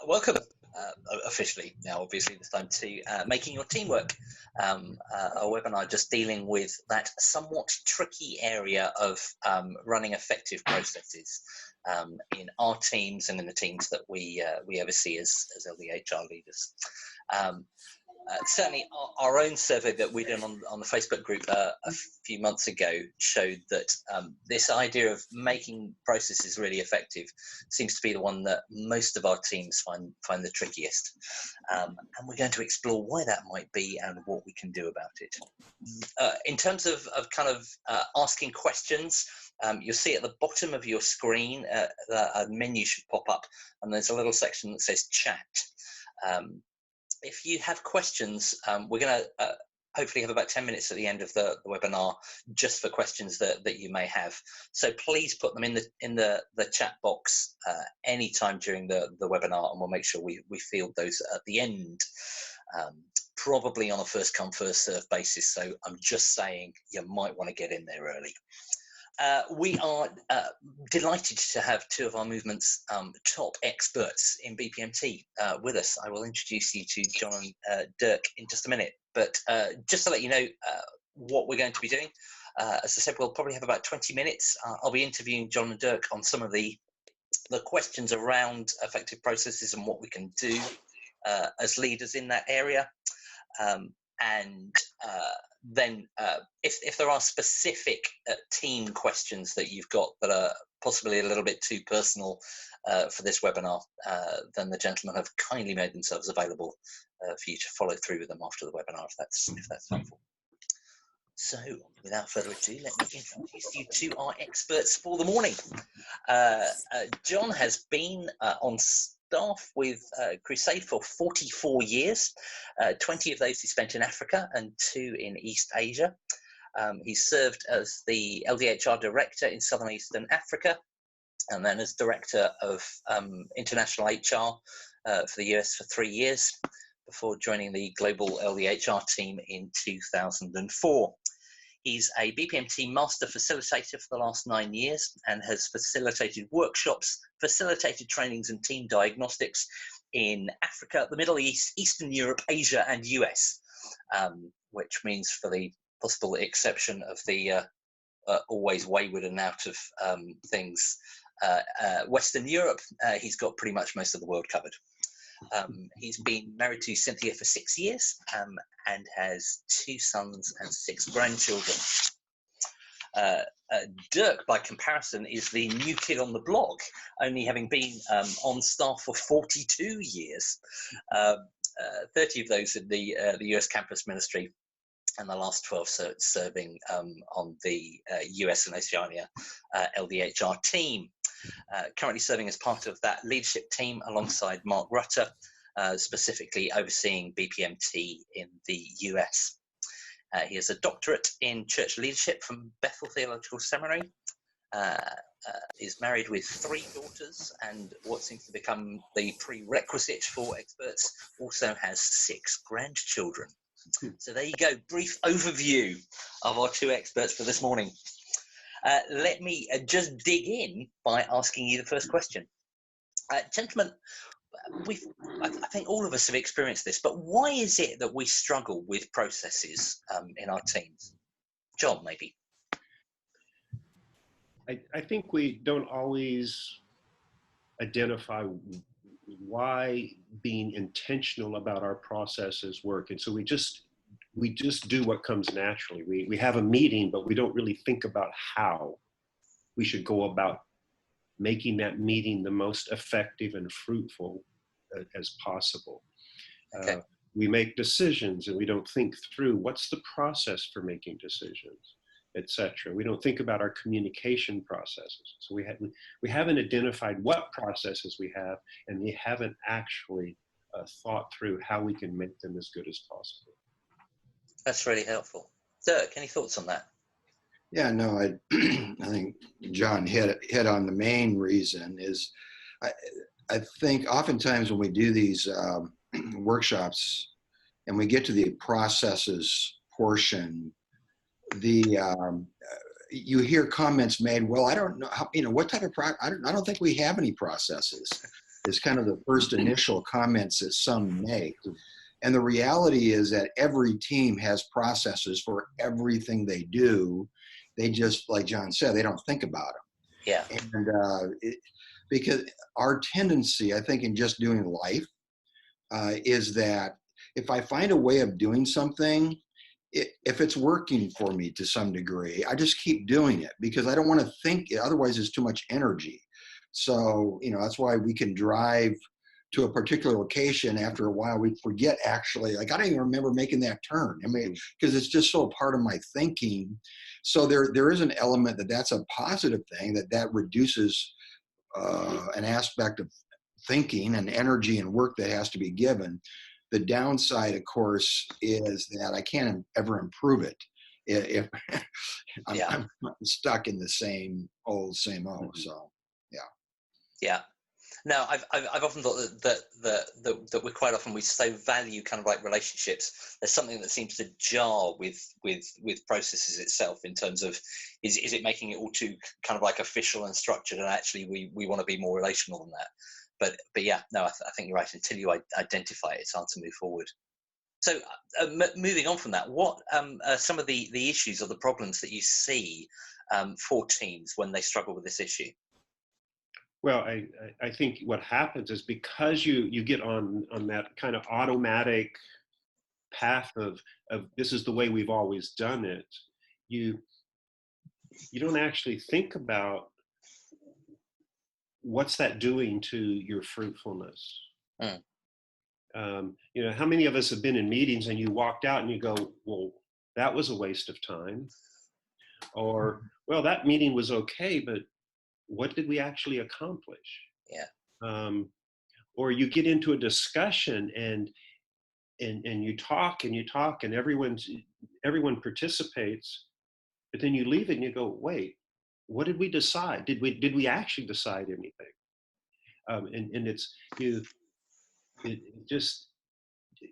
Welcome officially now, obviously, this time to Making Your Team Work, a webinar just dealing with that somewhat tricky area of running effective processes in our teams and in the teams that we oversee as LDHR leaders. Certainly our own survey that we did on the Facebook group a few months ago showed that this idea of making processes really effective seems to be the one that most of our teams find the trickiest. And we're going to explore why that might be and what we can do about it. In terms of asking questions, you'll see at the bottom of your screen a menu should pop up, and there's a little section that says chat. If you have questions, we're going to hopefully have about 10 minutes at the end of the webinar just for questions that you may have. So please put them in the chat box anytime during the webinar, and we'll make sure we field those at the end, probably on a first come first serve basis. So I'm just saying you might want to get in there early. We are delighted to have two of our movement's top experts in BPMT with us. I will introduce you to John and Dirke in just a minute, but just to let you know what we're going to be doing, as I said, we'll probably have about 20 minutes. I'll be interviewing John and Dirke on some of the questions around effective processes and what we can do as leaders in that area. Then if there are specific team questions that you've got that are possibly a little bit too personal for this webinar, then the gentlemen have kindly made themselves available for you to follow through with them after the webinar, if that's helpful. So without further ado, let me introduce you to our experts for the morning. John has been on staff with Crusade for 44 years, 20 of those he spent in Africa and 2 in East Asia. He served as the LDHR Director in Southern Eastern Africa, and then as Director of International HR for the US for 3 years, before joining the Global LDHR team in 2004. He's a BPMT Master Facilitator for the last 9 years and has facilitated workshops, facilitated trainings and team diagnostics in Africa, the Middle East, Eastern Europe, Asia and US, which means, for the possible exception of the always wayward and out of things, Western Europe, he's got pretty much most of the world covered. He's been married to Cynthia for 6 years and has 2 sons and 6 grandchildren. Dirke, by comparison, is the new kid on the block, only having been on staff for 42 years, 30 of those in the US Campus Ministry, and the last 12 serving on the US and Oceania LDHR team. Currently serving as part of that leadership team alongside Mark Rutter, specifically overseeing BPMT in the US. He has a doctorate in church leadership from Bethel Theological Seminary, is married with 3 daughters, and what seems to become the prerequisite for experts, also has 6 grandchildren. So there you go, brief overview of our 2 experts for this morning. Let me just dig in by asking you the first question. Gentlemen, I think all of us have experienced this, but why is it that we struggle with processes in our teams? John, maybe. I think we don't always identify why being intentional about our processes work, and so we just do what comes naturally. We have a meeting, but we don't really think about how we should go about making that meeting the most effective and fruitful as possible. Okay. We make decisions and we don't think through what's the process for making decisions, etc. We don't think about our communication processes. So we haven't identified what processes we have, and we haven't actually thought through how we can make them as good as possible. That's really helpful. Dirke, any thoughts on that? Yeah, no, I think John hit on the main reason is I think oftentimes when we do these workshops and we get to the processes portion, you hear comments made, well, I don't know how, what type of I don't think we have any processes. is kind of the first initial comments that some make. And the reality is that every team has processes for everything they do. They just, like John said, they don't think about them. Yeah. And because our tendency, I think, in just doing life is that if I find a way of doing something, if it's working for me to some degree, I just keep doing it because I don't want to think, otherwise it's too much energy. So, that's why we can drive to a particular location. After a while, we forget actually, like, I don't even remember making that turn. I mean, because it's just so part of my thinking. So there is an element that's a positive thing, that reduces an aspect of thinking and energy and work that has to be given. The downside, of course, is that I can't ever improve it if I'm stuck in the same old. So, yeah. Yeah. No, I've often thought that we quite often we so value kind of like relationships. There's something that seems to jar with processes itself in terms of is it making it all too kind of like official and structured, and actually we want to be more relational than that. But yeah, no, I think you're right. Until you identify it, it's hard to move forward. So moving on from that, what are some of the issues or the problems that you see for teams when they struggle with this issue? Well, I think what happens is because you get on that kind of automatic path of this is the way we've always done it, you don't actually think about what's that doing to your fruitfulness. How many of us have been in meetings and you walked out and you go, well, that was a waste of time, or well, that meeting was okay, but what did we actually accomplish? Yeah. Or you get into a discussion and you talk and everyone participates, but then you leave it and you go, wait, what did we decide? Did we actually decide anything? And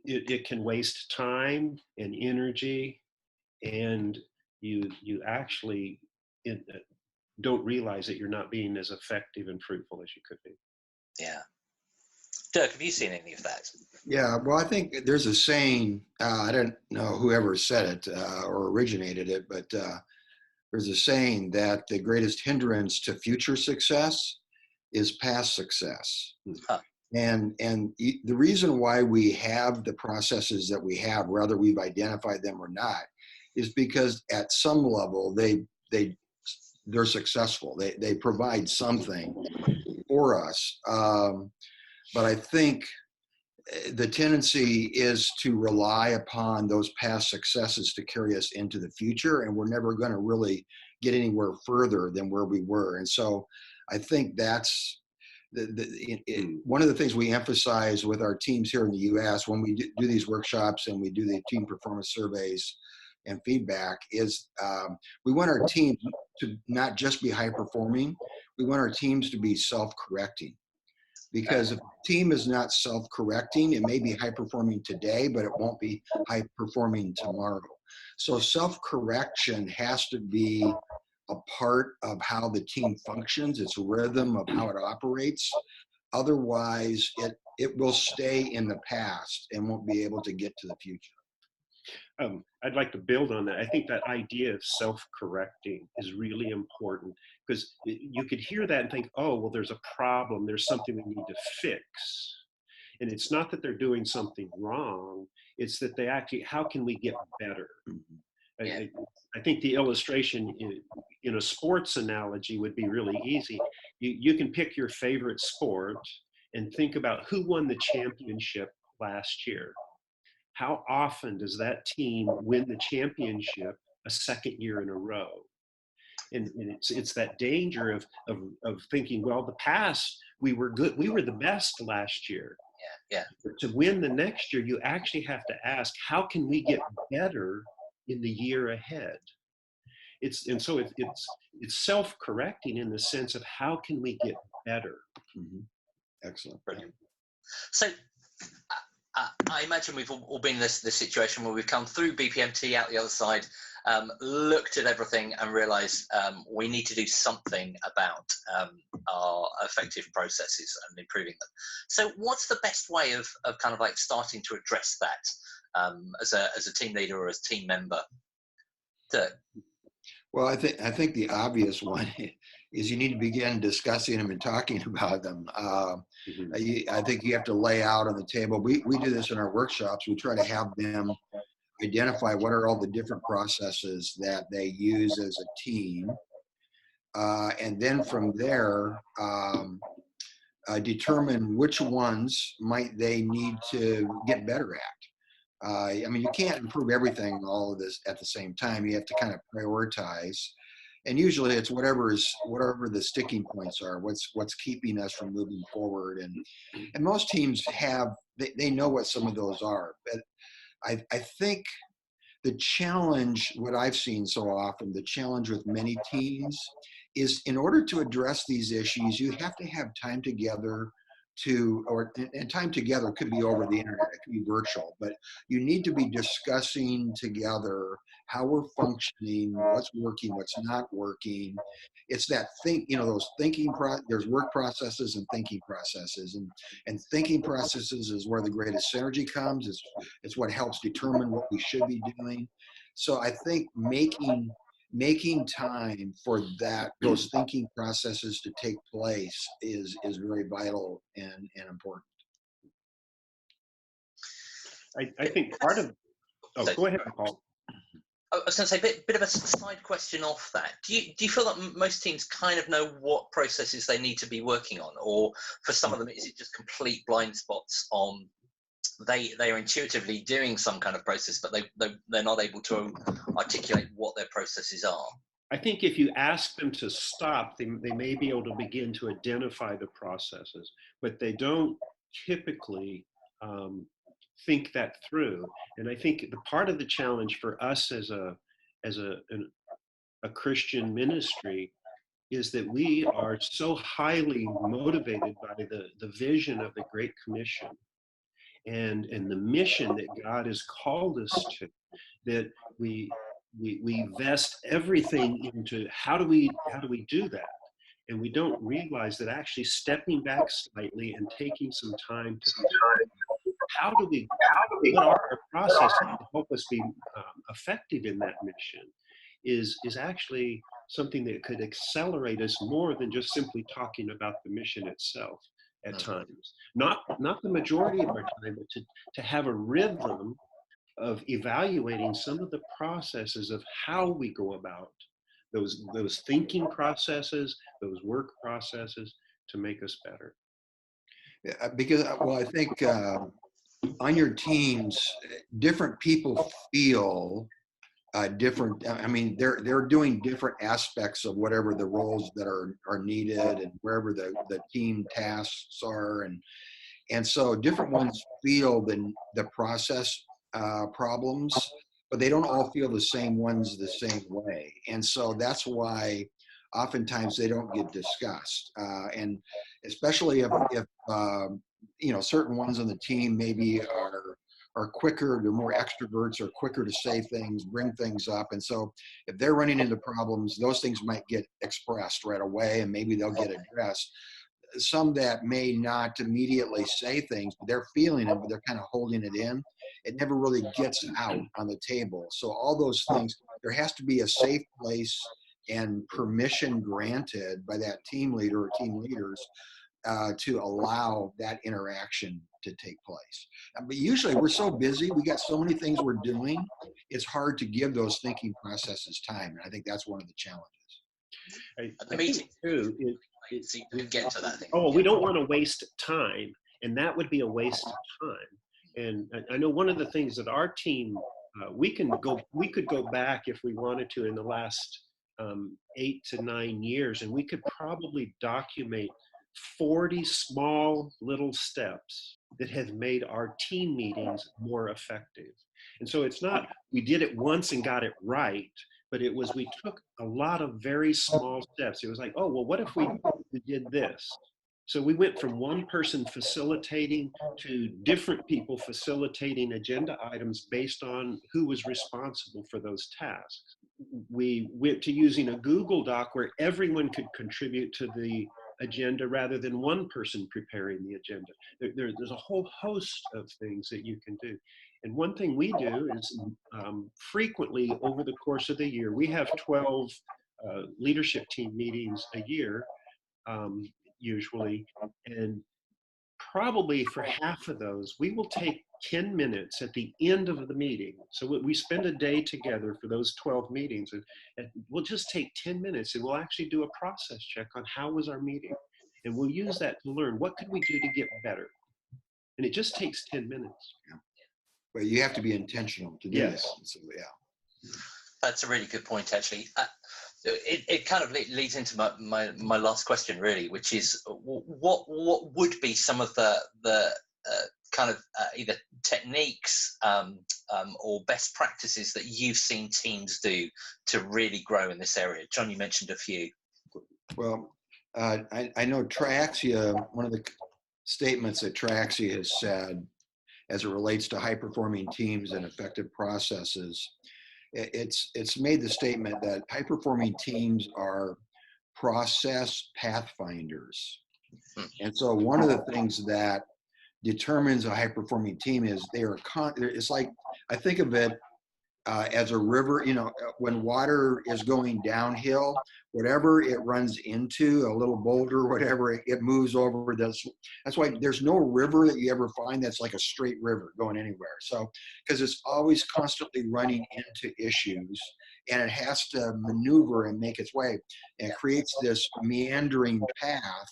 it can waste time and energy, and you actually don't realize that you're not being as effective and fruitful as you could be. Yeah. Dirk, have you seen any of that? Yeah, well, I think there's a saying, I don't know whoever said it or originated it, but there's a saying that the greatest hindrance to future success is past success. Huh. And the reason why we have the processes that we have, whether we've identified them or not, is because at some level they're successful. They provide something for us. But I think the tendency is to rely upon those past successes to carry us into the future, and we're never going to really get anywhere further than where we were. And so I think that's one of the things we emphasize with our teams here in the U.S. when we do these workshops and we do the team performance surveys and feedback is we want our team to not just be high performing, we want our teams to be self-correcting. Because if a team is not self-correcting, it may be high-performing today, but it won't be high-performing tomorrow. So self-correction has to be a part of how the team functions. It's a rhythm of how it operates. Otherwise, it will stay in the past and won't be able to get to the future. I'd like to build on that. I think that idea of self-correcting is really important, because you could hear that and think, oh, well, there's a problem. There's something we need to fix. And it's not that they're doing something wrong. It's that they actually, how can we get better? Yeah. I think the illustration in a sports analogy would be really easy. You can pick your favorite sport and think about who won the championship last year. How often does that team win the championship a second year in a row? And it's that danger of thinking, well, the past, we were good, we were the best last year. Yeah. But to win the next year, you actually have to ask, how can we get better in the year ahead? It's self-correcting in the sense of how can we get better? Mm-hmm. Excellent. Brilliant. So I imagine we've all been in this situation where we've come through BPMT out the other side, looked at everything and realised we need to do something about our effective processes and improving them. So what's the best way of kind of like starting to address that as a team leader or as a team member? Dirk? Well, I think the obvious one is you need to begin discussing them and talking about them. I think you have to lay out on the table. We do this in our workshops. We try to have them identify what are all the different processes that they use as a team. And then from there, determine which ones might they need to get better at. I mean, you can't improve everything, all of this at the same time. You have to kind of prioritize, and usually it's whatever the sticking points are. What's keeping us from moving forward, and most teams they know what some of those are. But I think the challenge, what I've seen so often, the challenge with many teams is in order to address these issues, you have to have time together and time together could be over the internet, it could be virtual, but you need to be discussing together how we're functioning, what's working, what's not working. It's that those there's work processes and thinking processes, and thinking processes is where the greatest synergy comes. It's what helps determine what we should be doing. So I think making time for those thinking processes to take place is very vital and important. I think part of go ahead, Paul. I was going to say, bit of a side question off that. Do you feel that most teams kind of know what processes they need to be working on, or for some of them is it just complete blind spots on they are intuitively doing some kind of process, but they're not able to articulate what their processes are? I think if you ask them to stop, they may be able to begin to identify the processes, but they don't typically think that through. And I think the part of the challenge for us as a Christian ministry is that we are so highly motivated by the vision of the Great Commission and the mission that God has called us to, that we invest everything into how do we do that, and we don't realize that actually stepping back slightly and taking some time to what are our processes to help us be effective in that mission is actually something that could accelerate us more than just simply talking about the mission itself at times. Not the majority of our time, but to have a rhythm of evaluating some of the processes of how we go about those thinking processes, those work processes to make us better. Yeah, because I think on your teams, different people feel different. I mean, they're doing different aspects of whatever the roles that are needed and wherever the team tasks are, and so different ones feel the process problems, but they don't all feel the same ones the same way, and so that's why oftentimes they don't get discussed, and especially if certain ones on the team maybe are quicker, they're more extroverts, or quicker to say things, bring things up. And so if they're running into problems, those things might get expressed right away and maybe they'll get addressed. Some that may not immediately say things, but they're feeling it, but they're kind of holding it in. It never really gets out on the table. So all those things, there has to be a safe place and permission granted by that team leader or team leaders to allow that interaction to take place. But usually we're so busy, we got so many things we're doing, it's hard to give those thinking processes time. And I think that's one of the challenges. The meeting too, we get to that thing. Oh, we don't want to waste time, and that would be a waste of time. And I know one of the things that our team, we could go back if we wanted to in the last 8 to 9 years, and we could probably document 40 small little steps that have made our team meetings more effective. And so it's not we did it once and got it right, but it was we took a lot of very small steps. It was like, oh, well, what if we did this? So we went from one person facilitating to different people facilitating agenda items based on who was responsible for those tasks. We went to using a Google Doc where everyone could contribute to the agenda rather than one person preparing the agenda. There's a whole host of things that you can do. And one thing we do is frequently over the course of the year, we have 12 leadership team meetings a year. Usually, and probably for half of those, we will take 10 minutes at the end of the meeting. So we spend a day together for those 12 meetings, and we'll just take 10 minutes and we'll actually do a process check on how was our meeting. And we'll use that to learn what could we do to get better. And it just takes 10 minutes. Yeah. But you have to be intentional to do Yes. that. So, yeah. That's a really good point, actually. It kind of leads into my last question, really, which is what would be some of the kind of either techniques or best practices that you've seen teams do to really grow in this area? John, you mentioned a few. Well, I know Triaxia, one of the statements that Triaxia has said as it relates to high-performing teams and effective processes, it's made the statement that high-performing teams are process pathfinders. And so one of the things that determines a high-performing team is it's like, I think of it as a river, when water is going downhill, whatever it runs into, a little boulder, whatever, it moves over. That's why there's no river that you ever find that's like a straight river going anywhere. So, because it's always constantly running into issues and it has to maneuver and make its way, and it creates this meandering path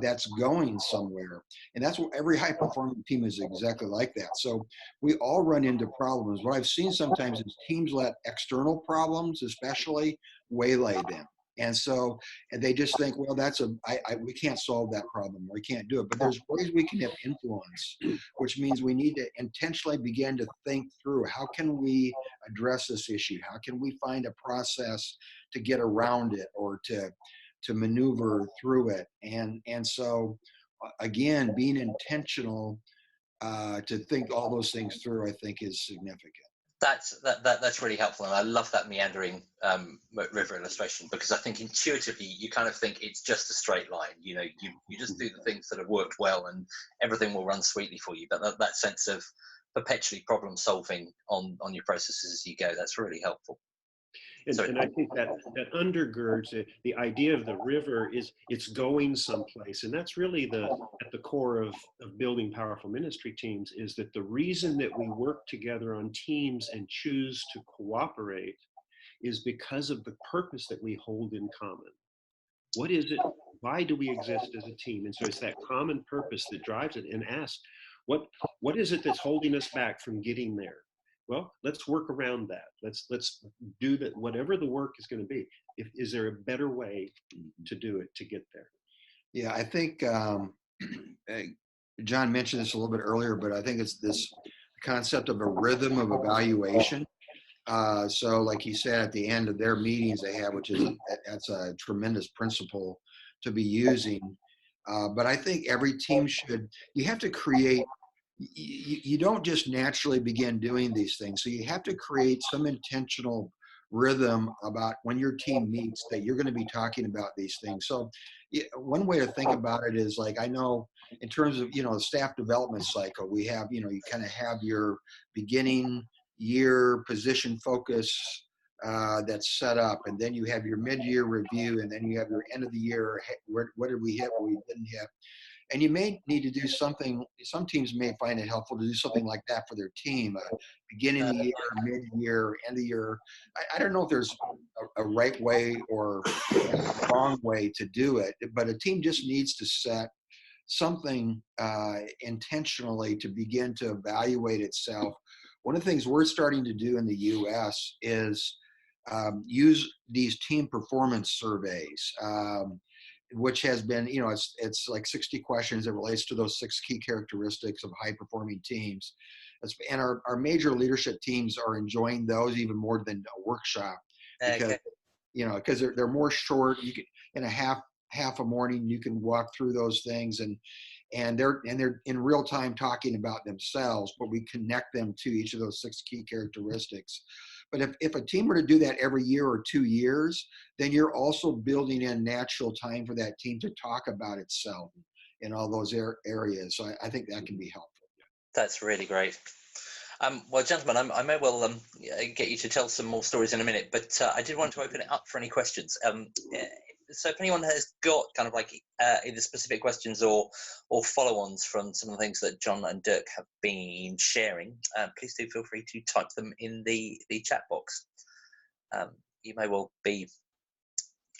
that's going somewhere. And that's what every high performing team is exactly like that. So we all run into problems. What I've seen sometimes is teams let external problems, especially, waylay them. And so they just think, well, we can't solve that problem, or we can't do it. But there's ways we can have influence, which means we need to intentionally begin to think through, how can we address this issue? How can we find a process to get around it, or to maneuver through it? And so again, being intentional to think all those things through, I think, is significant. That's really helpful, and I love that meandering river illustration, because I think intuitively you kind of think it's just a straight line. You just do the things that have worked well, and everything will run sweetly for you. But that sense of perpetually problem solving on your processes as you go, that's really helpful. And I think that undergirds it. The idea of the river is it's going someplace. And that's really at the core of building powerful ministry teams, is that the reason that we work together on teams and choose to cooperate is because of the purpose that we hold in common. What is it? Why do we exist as a team? And so it's that common purpose that drives it. And ask, what is it that's holding us back from getting there? Well, let's work around that. Let's do that. Whatever the work is going to be, is there a better way to do it to get there? Yeah, I think John mentioned this a little bit earlier, but I think it's this concept of a rhythm of evaluation. So, like he said, at the end of their meetings they have, that's a tremendous principle to be using. But I think every team you have to create. You don't just naturally begin doing these things. So you have to create some intentional rhythm about when your team meets, that you're going to be talking about these things. So one way to think about it is, like, I know in terms of, the staff development cycle, we have, you kind of have your beginning year position focus that's set up. And then you have your mid-year review, and then you have your end of the year. What did we hit? What we didn't hit? And you may need to do something, some teams may find it helpful to do something like that for their team, beginning of the year, mid-year, end of the year. I don't know if there's a right way or a wrong way to do it, but a team just needs to set something intentionally to begin to evaluate itself. One of the things we're starting to do in the US is use these team performance surveys. Which has been, it's like 60 questions that relates to those 6 key characteristics of high performing teams. And our major leadership teams are enjoying those even more than a workshop, because, because they're more short. You can, in a half half a morning. You can walk through those things, and they're in real time talking about themselves, but we connect them to each of those 6 key characteristics. But if a team were to do that every year or 2 years, then you're also building in natural time for that team to talk about itself in all those areas. So I think that can be helpful. That's really great. Well, gentlemen, I may well get you to tell some more stories in a minute, but I did want to open it up for any questions. So if anyone has got kind of like either specific questions or follow-ons from some of the things that John and Dirk have been sharing, please do feel free to type them in the chat box. You may well be,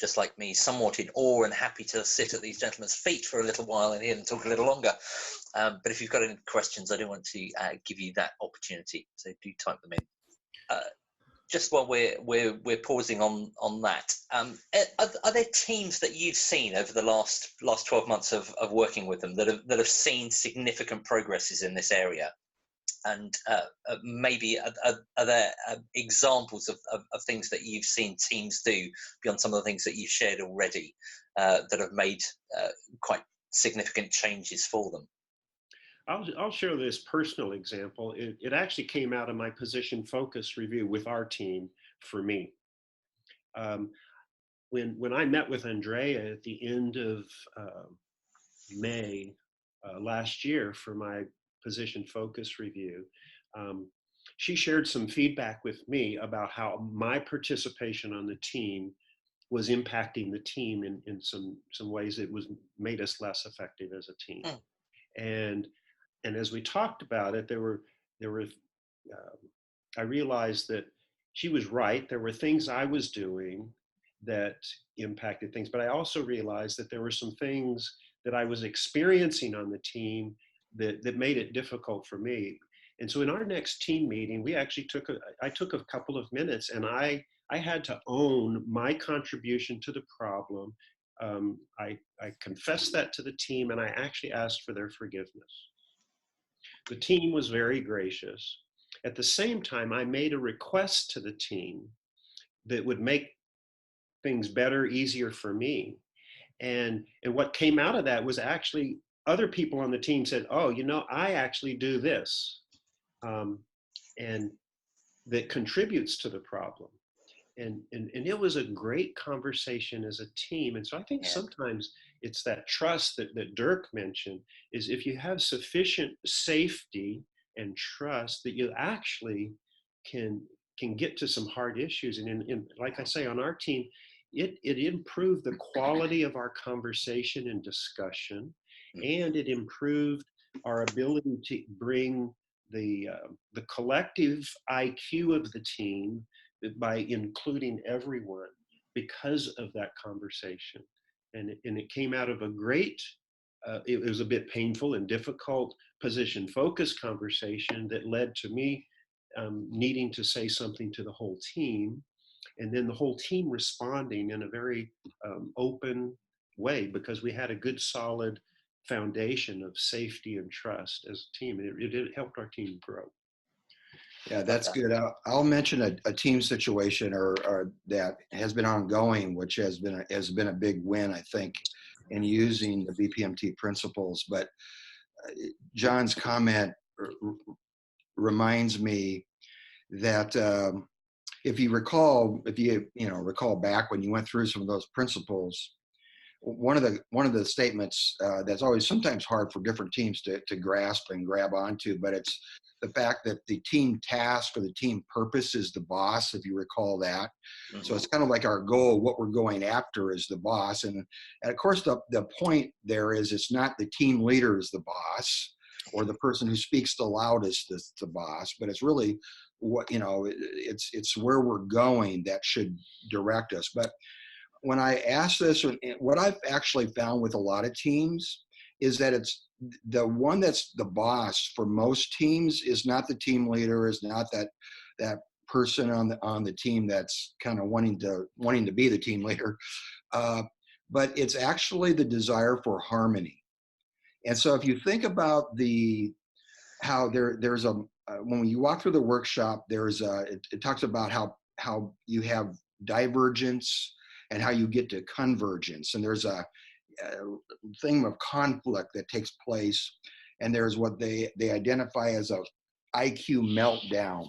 just like me, somewhat in awe and happy to sit at these gentlemen's feet for a little while and hear them talk a little longer. But if you've got any questions, I do want to give you that opportunity, so do type them in. Just while we're pausing on that, are there teams that you've seen over the last 12 months of working with them that have seen significant progresses in this area? And maybe are there examples of things that you've seen teams do beyond some of the things that you've shared already that have made quite significant changes for them? I'll share this personal example. It actually came out of my position focus review with our team for me. When I met with Andrea at the end of May last year for my position focus review, she shared some feedback with me about how my participation on the team was impacting the team in some ways. It was made us less effective as a team. And as we talked about it, I realized that she was right. There were things I was doing that impacted things, but I also realized that there were some things that I was experiencing on the team that made it difficult for me. And so in our next team meeting, we actually I took a couple of minutes, and I had to own my contribution to the problem. I confessed that to the team, and I actually asked for their forgiveness. The team was very gracious. At the same time, I made a request to the team that would make things better, easier for me. And what came out of that was actually other people on the team said, oh, I actually do this. And that contributes to the problem. And it was a great conversation as a team. And so I think sometimes it's that trust that Dirk mentioned, is if you have sufficient safety and trust, that you actually can get to some hard issues. And like I say, on our team, it improved the quality of our conversation and discussion, and it improved our ability to bring the collective IQ of the team by including everyone because of that conversation. And it came out of a great, it was a bit painful and difficult position focus conversation that led to me needing to say something to the whole team, and then the whole team responding in a very open way, because we had a good solid foundation of safety and trust as a team. And it helped our team grow. Yeah, that's good. I'll mention a team situation or that has been ongoing, which has been a big win, I think, in using the BPMT principles. But John's comment reminds me that if you recall back when you went through some of those principles, one of the statements that's always sometimes hard for different teams to grasp and grab onto, but it's the fact that the team task or the team purpose is the boss, if you recall that. Mm-hmm. So it's kind of like our goal, what we're going after is the boss. And of course, the point there is it's not the team leader is the boss or the person who speaks the loudest is the boss, but it's really what, it's where we're going that should direct us. But when I ask this, what I've actually found with a lot of teams is that it's the one that's the boss for most teams is not the team leader, is not that person on the team that's kind of wanting to be the team leader, but it's actually the desire for harmony. And so if you think about how there's when you walk through the workshop, it talks about how you have divergence and how you get to convergence. And there's a thing of conflict that takes place, and there's what they identify as a IQ meltdown.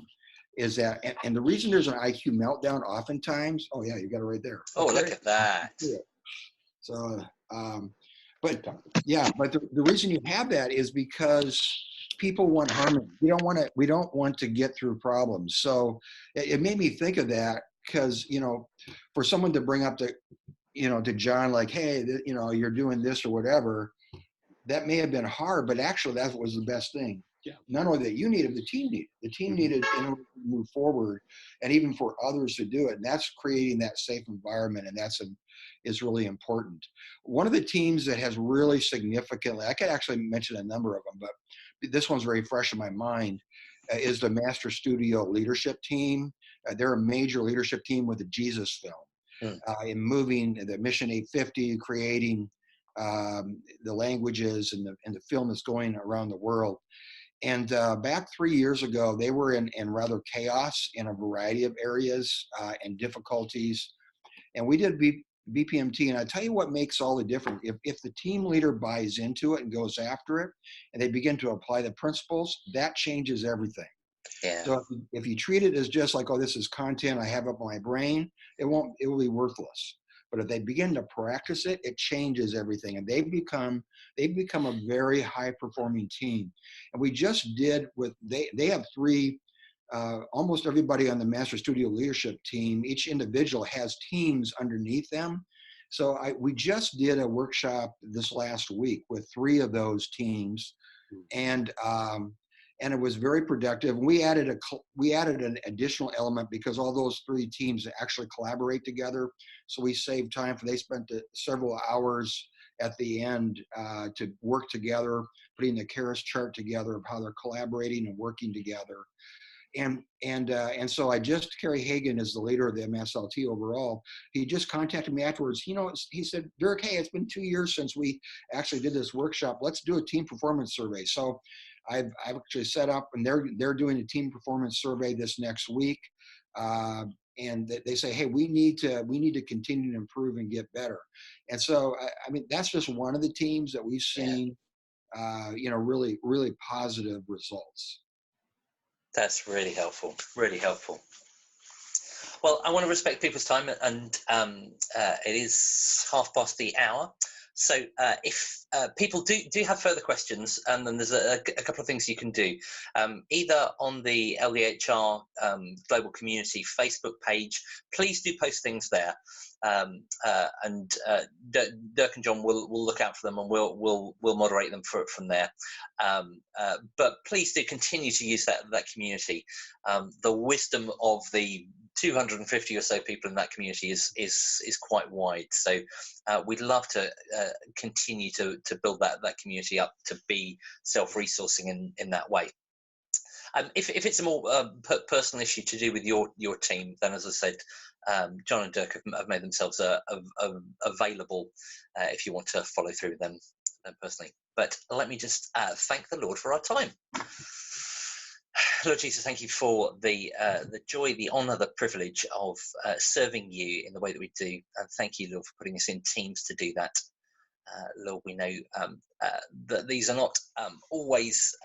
Is that, and the reason there's an IQ meltdown oftentimes, oh yeah, you got it right there. Oh, okay. Look at that. So, but the reason you have that is because people want harmony. We don't want to get through problems. So it made me think of that, because, for someone to bring up to John, like, hey, you're doing this or whatever, that may have been hard, but actually that was the best thing. Yeah. Not only that you needed, the team needed. The team needed in order to move forward, and even for others to do it. And that's creating that safe environment, and is really important. One of the teams that has really significantly, I could actually mention a number of them, but this one's very fresh in my mind, is the Master Studio Leadership Team. They're a major leadership team with the Jesus Film, in moving the Mission 850, creating the languages and the film that's going around the world. And back 3 years ago, they were in rather chaos in a variety of areas and difficulties. And we did BPMT, and I tell you what makes all the difference. If the team leader buys into it and goes after it, and they begin to apply the principles, that changes everything. Yeah. So if you treat it as just like, oh, this is content I have up my brain, it will be worthless. But if they begin to practice it, it changes everything, and they become a very high performing team. And we just did they have three. Almost everybody on the Master Studio Leadership Team, each individual has teams underneath them. So we just did a workshop this last week with 3 of those teams, and it was very productive. We added an additional element because all those 3 teams actually collaborate together. So we saved time, they spent several hours at the end to work together, putting the Keras chart together of how they're collaborating and working together. And so Kerry Hagan is the leader of the MSLT overall. He just contacted me afterwards. He said, Dirke, hey, it's been 2 years since we actually did this workshop. Let's do a team performance survey. So I've actually set up, and they're doing a team performance survey this next week. And they say, hey, we need to continue to improve and get better. And so, that's just one of the teams that we've seen, really, really positive results. That's really helpful. Really helpful. Well, I want to respect people's time, and it is 1/2 the hour. So if people do have further questions, and then there's a couple of things you can do, either on the LDHR Global Community Facebook page, please do post things there. And Dirk and John will look out for them, and we'll moderate them from there. But please do continue to use that community. The wisdom of the 250 or so people in that community is quite wide. So we'd love to continue to build that community up to be self-resourcing in that way. If it's a more personal issue to do with your team, then as I said, John and Dirk have made themselves available if you want to follow through with them personally. But let me just thank the Lord for our time. Lord Jesus, thank you for the joy, the honour, the privilege of serving you in the way that we do. And thank you, Lord, for putting us in teams to do that. Lord, we know that these are not always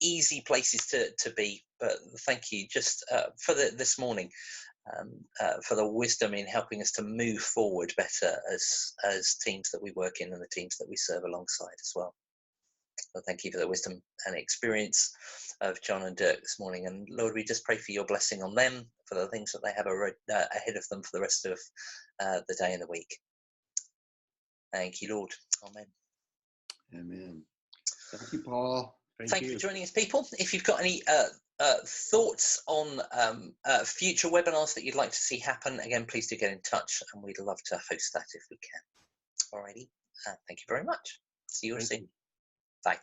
easy places to be, but thank you just for this morning, for the wisdom in helping us to move forward better as teams that we work in and the teams that we serve alongside as well. Well, thank you for the wisdom and experience of John and Dirk this morning. And Lord, we just pray for your blessing on them, for the things that they have ahead of them for the rest of the day and the week. Thank you, Lord. Amen. Amen. Thank you, Paul. Thank you for joining us, people. If you've got any thoughts on future webinars that you'd like to see happen, again, please do get in touch, and we'd love to host that if we can. Alrighty. Thank you very much. See you soon. Bye.